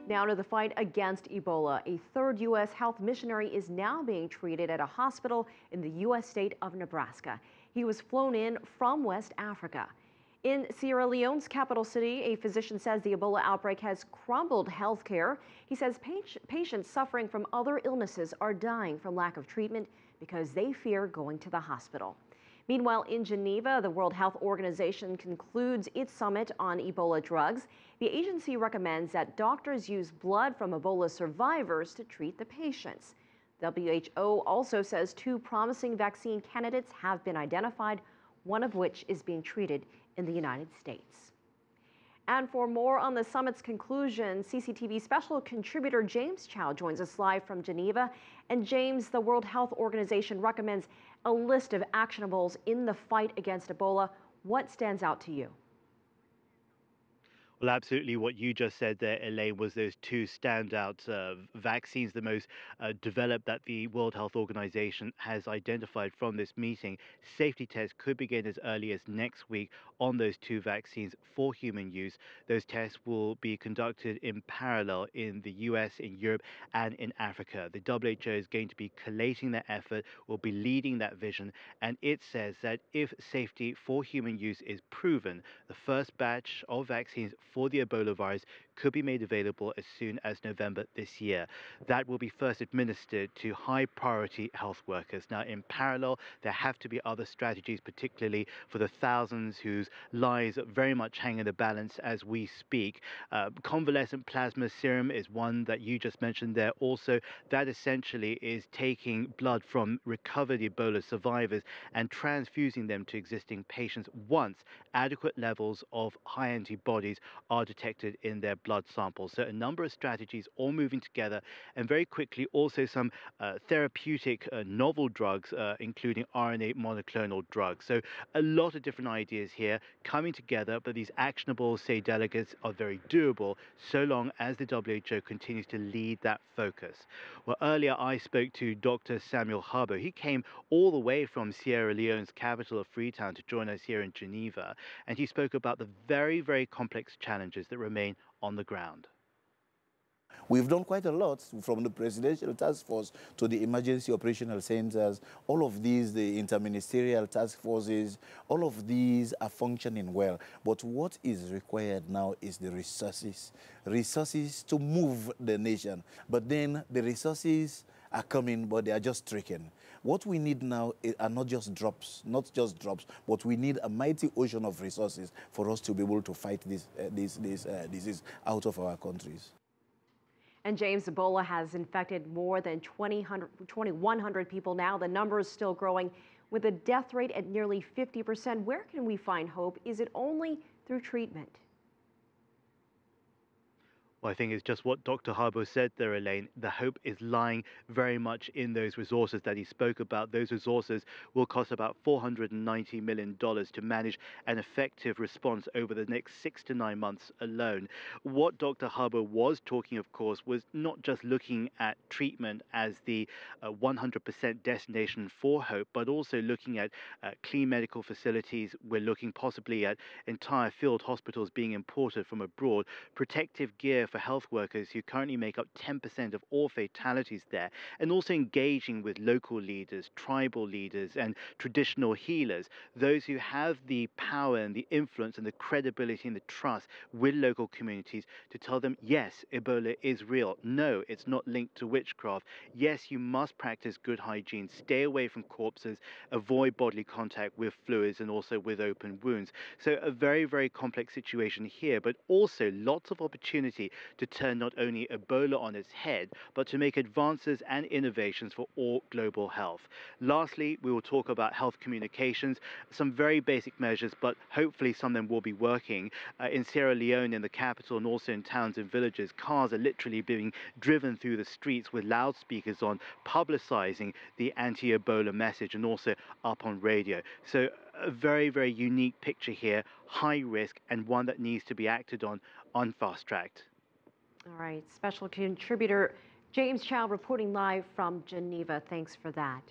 Now to the fight against Ebola. A third U.S. health missionary is now being treated at a hospital in the U.S. state of Nebraska. He was flown in from West Africa. In Sierra Leone's capital city, a physician says the Ebola outbreak has crumbled health care. He says patients suffering from other illnesses are dying from lack of treatment because they fear going to the hospital. Meanwhile, in Geneva, the World Health Organization concludes its summit on Ebola drugs. The agency recommends that doctors use blood from Ebola survivors to treat the patients. WHO also says 2 promising vaccine candidates have been identified, one of which is being treated in the United States. And for more on the summit's conclusion, CCTV special contributor James Chau joins us live from Geneva. And James, the World Health Organization recommends a list of actionables in the fight against Ebola. What stands out to you? Well, absolutely. What you just said there, Elaine, was those 2 standout vaccines, the most developed that the World Health Organization has identified from this meeting. Safety tests could begin as early as next week on those 2 vaccines for human use. Those tests will be conducted in parallel in the US, in Europe, and in Africa. The WHO is going to be collating that effort, will be leading that vision, and it says that if safety for human use is proven, the first batch of vaccines for the Ebola virus could be made available as soon as November this year. That will be first administered to high priority health workers. Now, in parallel, there have to be other strategies, particularly for the thousands whose lives very much hang in the balance as we speak. Convalescent plasma serum is one that you just mentioned there. Also, that essentially is taking blood from recovered Ebola survivors and transfusing them to existing patients once adequate levels of high antibodies are detected in their blood samples. So a number of strategies all moving together, and very quickly also some therapeutic novel drugs, including RNA monoclonal drugs. So a lot of different ideas here coming together, but these actionable, say, delegates are very doable so long as the WHO continues to lead that focus. Well, earlier I spoke to Dr. Samuel Harbo. He came all the way from Sierra Leone's capital of Freetown to join us here in Geneva, and he spoke about the very, very complex challenges that remain on the ground. We've done quite a lot, from the presidential task force to the emergency operational centers. All of these, the interministerial task forces, all of these are functioning well. But what is required now is the resources to move the nation. But then the resources are coming, but they are just trickling. What we need now are not just drops, but we need a mighty ocean of resources for us to be able to fight this disease out of our countries. And James, Ebola has infected more than 2,100 people now. The number is still growing with a death rate at nearly 50%. Where can we find hope? Is it only through treatment? Well, I think it's just what Dr. Harbo said there, Elaine. The hope is lying very much in those resources that he spoke about. Those resources will cost about $490 million to manage an effective response over the next 6 to 9 months alone. What Dr. Harbo was talking, of course, was not just looking at treatment as the 100% destination for hope, but also looking at clean medical facilities. We're looking possibly at entire field hospitals being imported from abroad, protective gear for health workers who currently make up 10% of all fatalities there, and also engaging with local leaders, tribal leaders, and traditional healers, those who have the power and the influence and the credibility and the trust with local communities to tell them, yes, Ebola is real. No, it's not linked to witchcraft. Yes, you must practice good hygiene, stay away from corpses, avoid bodily contact with fluids and also with open wounds. So a very, very complex situation here, but also lots of opportunity to turn not only Ebola on its head, but to make advances and innovations for all global health. Lastly, we will talk about health communications, some very basic measures, but hopefully some of them will be working. In Sierra Leone, in the capital, and also in towns and villages, cars are literally being driven through the streets with loudspeakers on, publicizing the anti-Ebola message, and also up on radio. So a very, very unique picture here, high risk, and one that needs to be acted on fast-tracked. All right, special contributor James Chau reporting live from Geneva. Thanks for that.